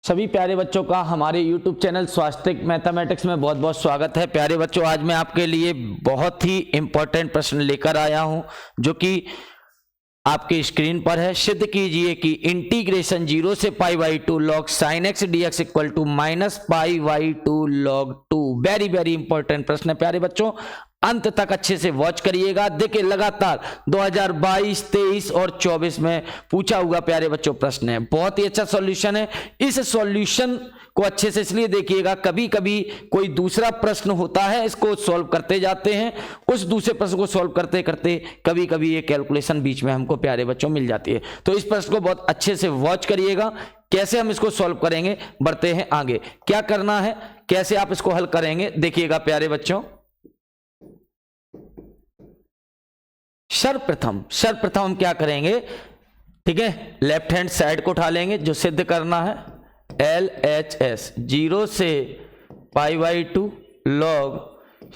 सभी प्यारे बच्चों का हमारे YouTube चैनल स्वास्तिक मैथमेटिक्स में बहुत बहुत स्वागत है। प्यारे बच्चों, आज मैं आपके लिए बहुत ही इंपॉर्टेंट प्रश्न लेकर आया हूं जो कि आपकी स्क्रीन पर है। सिद्ध कीजिए कि इंटीग्रेशन 0 से pi by 2 log sin x dx equal to minus pi by 2 log 2। Very very important प्रश्न है प्यारे बच्चों, अंत तक अच्छे से वॉच करिएगा। देखिए, लगातार 2022, 23 और 24 में पूछा हुआ प्यारे बच्चों प्रश्न है, बहुत ही अच्छा सॉल्यूशन है। इस सॉल्यूशन को अच्छे से इसलिए देखिएगा, कभी कभी कोई दूसरा प्रश्न होता है, इसको सॉल्व करते जाते हैं, उस दूसरे प्रश्न को सॉल्व करते करते कभी कभी ये कैलकुलेशन बीच में हमको प्यारे बच्चों मिल जाती है। तो इस प्रश्न को बहुत अच्छे से वॉच करिएगा। कैसे हम इसको सॉल्व करेंगे, बढ़ते हैं आगे। क्या करना है, कैसे आप इसको हल करेंगे, देखिएगा प्यारे बच्चों। सर्वप्रथम हम क्या करेंगे, ठीक है, लेफ्ट हैंड साइड को उठा लेंगे। जो सिद्ध करना है LHS 0 से pi by 2 log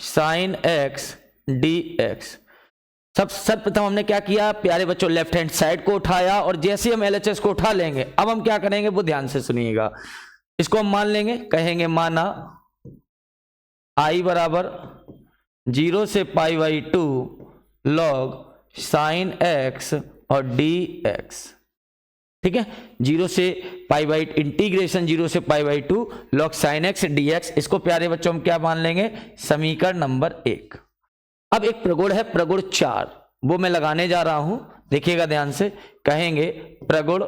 sin x dx। सर्वप्रथम हमने क्या किया प्यारे बच्चों, लेफ्ट हैंड साइड को उठाया, और जैसे हम LHS को उठा लेंगे, अब हम क्या करेंगे वो ध्यान से सुनिएगा। इसको हम मान लेंगे, कहेंगे माना I बराबर 0 से pi by 2 log sin x और dx, ठीक है। 0 से पाई बाई, इंटीग्रेशन 0 से pi by 2 log sin x dx, इसको प्यारे बच्चों हम क्या मान लेंगे, समीकरण नंबर 1। अब एक प्रगुण है, प्रगुण 4, वो मैं लगाने जा रहा हूं, देखिएगा ध्यान से। कहेंगे प्रगुण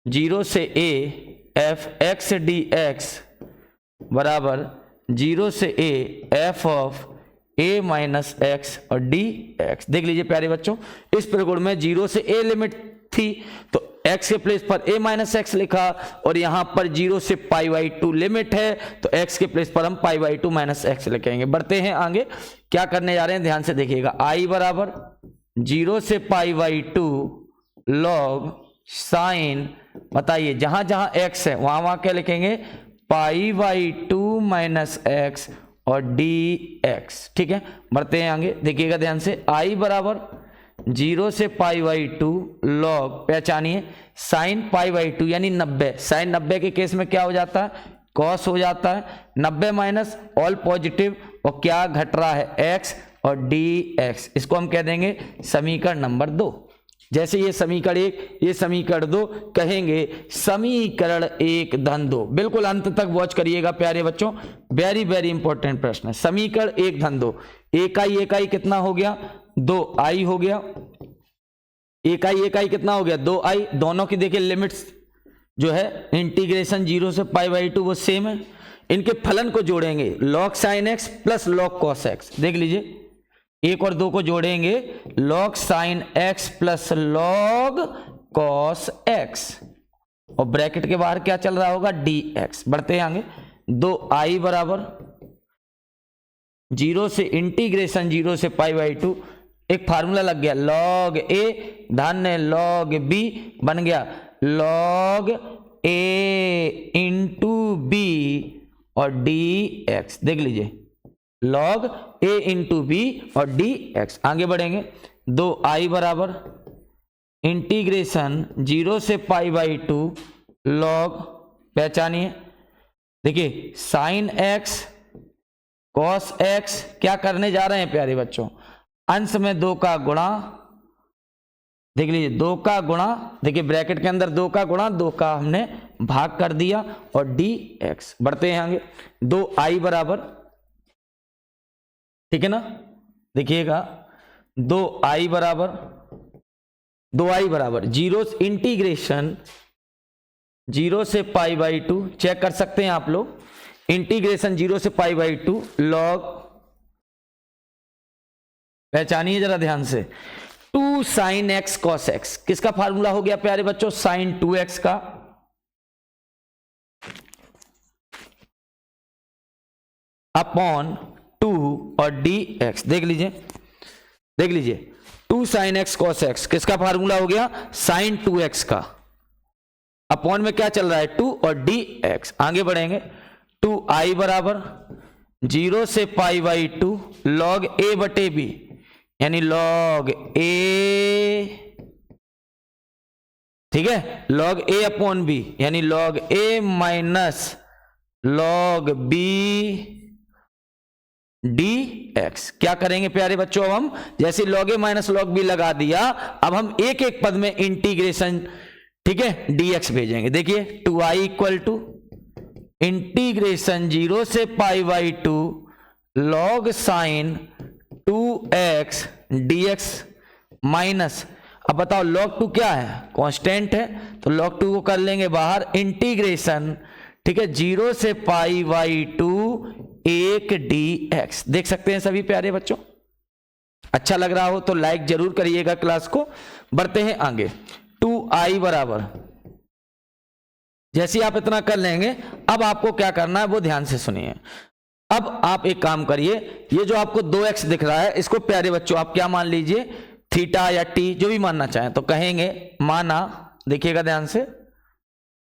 0 से a f x dx बराबर 0 से a f of a minus x और डी एक्स। देख लीजिए प्यारे बच्चों, इस प्रगुण में 0 से a लिमिट थी तो x के प्लेस पर a माइनस एक्स लिखा, और यहां पर 0 से पाई बाई 2 लिमिट है तो x के प्लेस पर हम पाई बाई 2 माइनस एक्स लिखेंगे। बढ़ते हैं आगे, क्या करने जा रहे हैं ध्यान से देखिएगा। I बराबर 0 से पाई बाई 2 log साइन, बताइए जहां जहां x है वहां वहां क्या लिखेंगे, पाई बाई 2 माइनस एक्स और dx, ठीक है। बढ़ते हैं आगे, देखिएगा ध्यान से। I बराबर 0 से पाई बाई 2 log, पहचानिए साइन पाई बाई 2 यानी 90। साइन 90 के केस में क्या हो जाता है, कॉस हो जाता है। 90 माइनस ऑल पॉजिटिव, और क्या घट रहा है, x और dx। इसको हम कह देंगे समीकरण नंबर 2। जैसे ये समीकरण 1, ये समीकरण 2, कहेंगे समीकरण 1 धन 2। बिल्कुल अंत तक वॉच करिएगा प्यारे बच्चों, वेरी वेरी इंपॉर्टेंट प्रश्न है। समीकरण 1 धन 2, एक आई कितना हो गया, 2i हो गया। एक आई कितना हो गया, 2i। दोनों की देखिए लिमिट्स जो है इंटीग्रेशन 0 से पाई बाई 2 वो सेम है। इनके फलन को जोड़ेंगे, log sin x plus log cos x। देख लीजिए, 1 और 2 को जोड़ेंगे, log sin x plus log cos x, और ब्रैकेट के बाहर क्या चल रहा होगा, dx। बढ़ते हैं आगे, 2i बराबर 0 से इंटीग्रेशन 0 से पाई बाई 2, एक फार्मूला लग गया, log a धन log b बन गया log a इंटू b और dx। देख लीजिए, log a इंटू बी और dx। आगे बढ़ेंगे, 2i बराबर इंटीग्रेशन 0 से पाई बाई 2 log, पहचानिए, देखिए साइन x cos x, क्या करने जा रहे हैं प्यारे बच्चों, अंश में 2 का गुणा। देख लीजिए 2 का गुणा, देखिए ब्रैकेट के अंदर 2 का गुणा, 2 का हमने भाग कर दिया, और dx। बढ़ते हैं आगे, 2i बराबर, ठीक है ना, देखिएगा 2i बराबर 0 इंटीग्रेशन 0 से पाई बाई 2, चेक कर सकते हैं आप लोग, इंटीग्रेशन 0 से पाई बाई 2 log, पहचानिए जरा ध्यान से, 2 साइन x cos x। किसका फार्मूला हो गया प्यारे बच्चों, साइन 2x का, अपॉन 2 और dx। देख लीजिए 2 साइन x cos x, किसका फार्मूला हो गया, साइन 2x का, अपॉन में क्या चल रहा है, 2 और dx। आगे बढ़ेंगे, 2i बराबर 0 से पाई बाई 2 log a बटे b, यानी log a ठीक है, log a अपॉन बी यानी log a minus log b dx। क्या करेंगे प्यारे बच्चों, अब हम जैसे log a minus log b लगा दिया, अब हम एक एक पद में इंटीग्रेशन, ठीक है, dx भेजेंगे। देखिए 2i इक्वल टू इंटीग्रेशन 0 से pi by 2 log sine 2x dx minus, अब बताओ log 2 क्या है, कांस्टेंट है, तो log 2 को कर लेंगे बाहर, इंटीग्रेशन, ठीक है, 0 से पाई बाई 2 1 dx। देख सकते हैं सभी प्यारे बच्चों, अच्छा लग रहा हो तो लाइक जरूर करिएगा क्लास को। बढ़ते हैं आगे, 2i बराबर, जैसे आप इतना कर लेंगे, अब आपको क्या करना है वो ध्यान से सुनिए। अब आप एक काम करिए, ये जो आपको 2x दिख रहा है, इसको प्यारे बच्चों आप क्या मान लीजिए, थीटा या टी, जो भी मानना चाहें तो कहेंगे। माना, देखिएगा ध्यान से,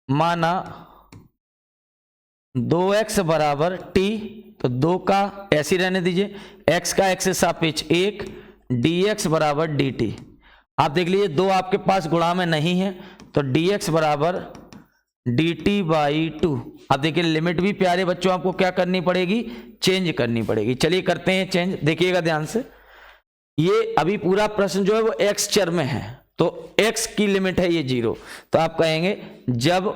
माना 2x बराबर टी, तो 2 का ऐसे रहने दीजिए, x का x से सापेक्ष 1, dx बराबर dt। आप देख लीजिए 2 आपके पास गुणा में नहीं है, तो dx बराबर dt बाई 2। अब देखिए लिमिट भी प्यारे बच्चों आपको क्या करनी पड़ेगी, चेंज करनी पड़ेगी। चलिए करते हैं चेंज, देखिएगा ध्यान से, ये अभी पूरा प्रश्न जो है वो x चर में है, तो x की लिमिट है ये 0, तो आप कहेंगे जब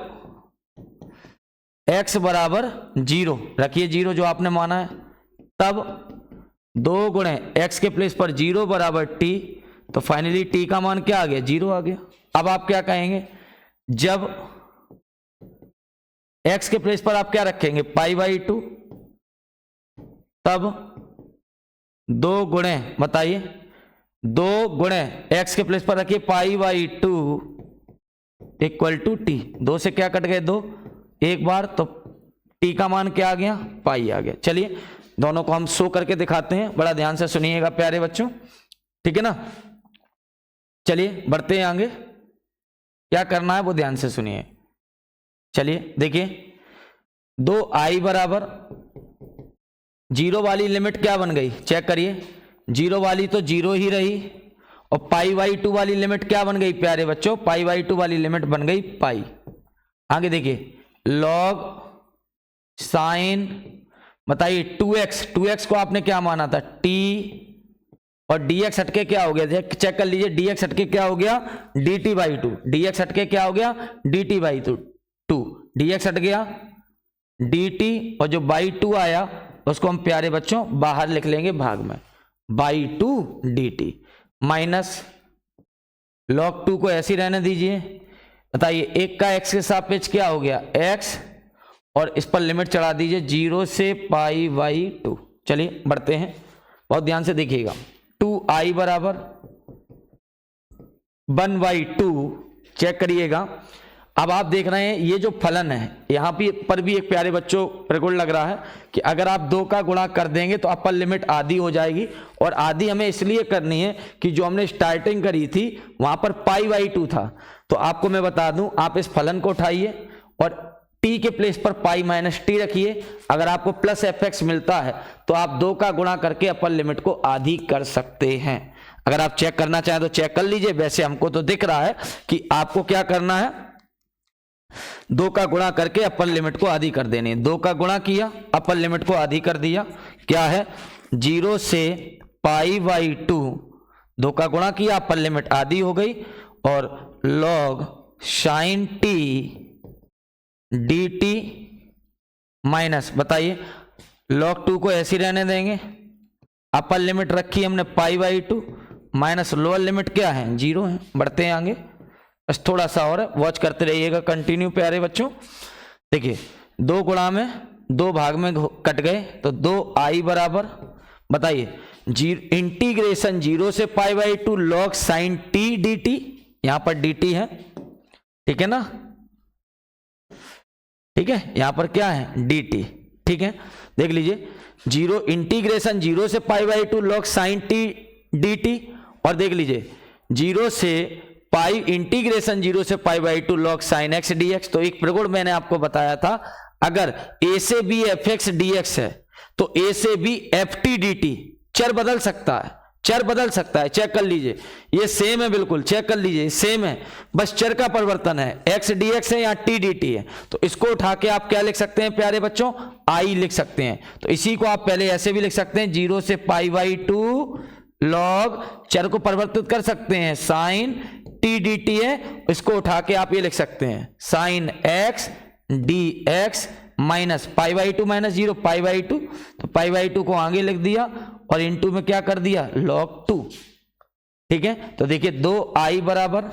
x बराबर 0, रखिए 0 जो आपने माना है, तब 2 गुणे x के प्लेस पर 0 बराबर t, तो फाइनली t का मान क्या आ गया, 0 आ गया। अब आप क्या कहेंगे, जब x के प्लेस पर आप क्या रखेंगे, पाई बाई 2, तब 2 गुणे, बताइए 2 गुणे x के प्लेस पर रखिए pi by 2 equal to t. 2 से क्या कट गए, 2 एक बार, तो t का मान क्या आ गया, पाई आ गया। चलिए दोनों को हम शो करके दिखाते हैं, बड़ा ध्यान से सुनिएगा प्यारे बच्चों, ठीक है ना। चलिए बढ़ते हैं आगे, क्या करना है वो ध्यान से सुनिए। चलिए देखिए 2i बराबर 0 वाली लिमिट क्या बन गई, चेक करिए, 0 वाली तो 0 ही रही, और पाई बाई 2 वाली लिमिट क्या बन गई प्यारे बच्चों, पाई बाई 2 वाली लिमिट बन गई पाई। आगे देखिए log साइन, बताइए 2x को आपने क्या माना था, t, और dx हटके क्या हो गया, चेक कर लीजिए, dx हटके क्या हो गया, dt बाई 2, dx हटके क्या हो गया, dt बाई 2, dx हट गया dt, और जो बाई 2 आया उसको हम प्यारे बच्चों बाहर लिख लेंगे भाग में, बाई 2 dt माइनस log 2 को ऐसे रहने दीजिए। बताइए 1 का x के सापेक्ष क्या हो गया, x, और इस पर लिमिट चढ़ा दीजिए 0 से पाई बाई 2। चलिए बढ़ते हैं, बहुत ध्यान से देखिएगा, 2i बराबर 1/2, चेक करिएगा। अब आप देख रहे हैं ये जो फलन है, यहाँ पर भी एक प्यारे बच्चों बिल्कुल लग रहा है कि अगर आप 2 का गुणा कर देंगे तो अपर लिमिट आधी हो जाएगी, और आधी हमें इसलिए करनी है कि जो हमने स्टार्टिंग करी थी वहां पर पाई बाई 2 था। तो आपको मैं बता दूं, आप इस फलन को उठाइए और t के प्लेस पर पाई माइनस टी रखिए, अगर आपको प्लस fx मिलता है तो आप 2 का गुणा करके अपर लिमिट को आधी कर सकते हैं। अगर आप चेक करना चाहें तो चेक कर लीजिए, वैसे हमको तो दिख रहा है कि आपको क्या करना है, 2 का गुणा करके अपर लिमिट को आधी कर देनी। 2 का गुणा किया, अपर लिमिट को आधी कर दिया, क्या है 0 से पाई बाई 2, 2 का गुणा किया, अपर लिमिट आधी हो गई, और log sine t dt minus, बताइए log 2 को ऐसे रहने देंगे, अपर लिमिट रखी हमने पाई बाई 2, माइनस लोअर लिमिट क्या है, 0 है। बढ़ते हैं आगे, बस थोड़ा सा और वॉच करते रहिएगा कंटिन्यू प्यारे बच्चों। देखिए 2 गुणा में 2 भाग में कट गए, तो 2i बराबर, बताइए इंटीग्रेशन 0 से pi by 2 log sine t dt, यहां पर dt है, ठीक है ना, ठीक है, यहां पर क्या है dt, ठीक है। देख लीजिए 0 इंटीग्रेशन 0 से pi by 2 log sine t dt, और देख लीजिए 0 से पाई इंटीग्रेशन 0 से pi by 2 log sine x dx। तो एक प्रगुण मैंने आपको बताया था, अगर a से b fx dx है तो a से b ft dt, चर बदल सकता है, चर बदल सकता है, चेक कर लीजिए, ये सेम है, बिल्कुल चेक कर लीजिए सेम है, बस चर का परिवर्तन है, एक्स डी एक्स है या टी डी टी है। तो इसको उठा के आप क्या लिख सकते हैं प्यारे बच्चों, आई लिख सकते हैं। तो इसी को आप पहले ऐसे भी लिख सकते हैं, 0 से π/2 लॉग, चर को परिवर्तित कर सकते हैं, साइन टी डी टी है, इसको उठा के आप ये लिख सकते हैं sine x d x minus π/2 minus 0 π/2, तो π/2 को आगे लिख दिया और इनटू में क्या कर दिया log 2। ठीक है, तो देखिए 2i बराबर,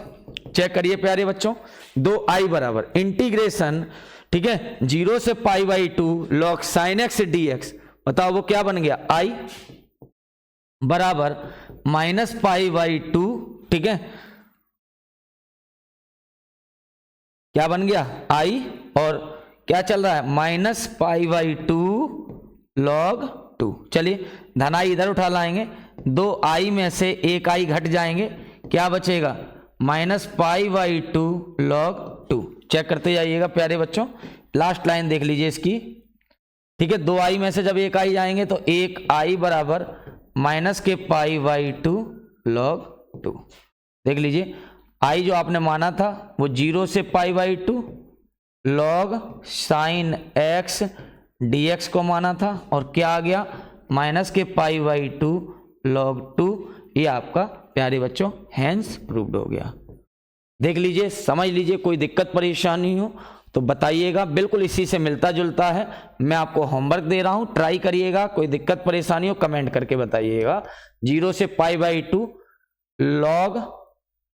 चेक करिए प्यारे बच्चों, 2i बराबर इंटीग्रेशन, ठीक है, 0 से π/2 log sin x dx, बताओ वो क्या बन गया, i बराबर माइनस π/2, ठीक है, क्या बन गया i, और क्या चल रहा है माइनस π/2 log 2। चलिए धन आई इधर उठा लाएंगे, 2i में से एक i घट जाएंगे, क्या बचेगा माइनस π/2 log 2। चेक करते जाइएगा प्यारे बच्चों, लास्ट लाइन देख लीजिए इसकी, ठीक है, 2i में से जब एक i जाएंगे तो एक i बराबर माइनस के π/2 log 2। देख लीजिए i जो आपने माना था वो 0 से π/2 log साइन x dx को माना था, और क्या आ गया माइनस के π/2 log 2। ये आपका प्यारे बच्चों हैंस प्रूव्ड हो गया। देख लीजिए, समझ लीजिए, कोई दिक्कत परेशानी हो तो बताइएगा, बिल्कुल इसी से मिलता जुलता है, मैं आपको होमवर्क दे रहा हूं, ट्राई करिएगा, कोई दिक्कत परेशानी हो कमेंट करके बताइएगा। 0 से π/2 log,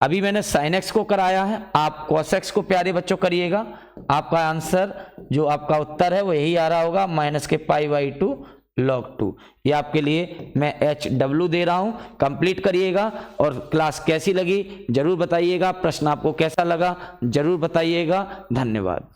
अभी मैंने sin x को कराया है, आप cos x को प्यारे बच्चों करिएगा, आपका आंसर जो आपका उत्तर है वो यही आ रहा होगा माइनस के π/2 log 2। ये आपके लिए मैं HW दे रहा हूं, कंप्लीट करिएगा, और क्लास कैसी लगी जरूर बताइएगा, प्रश्न आपको कैसा लगा जरूर बताइएगा। धन्यवाद।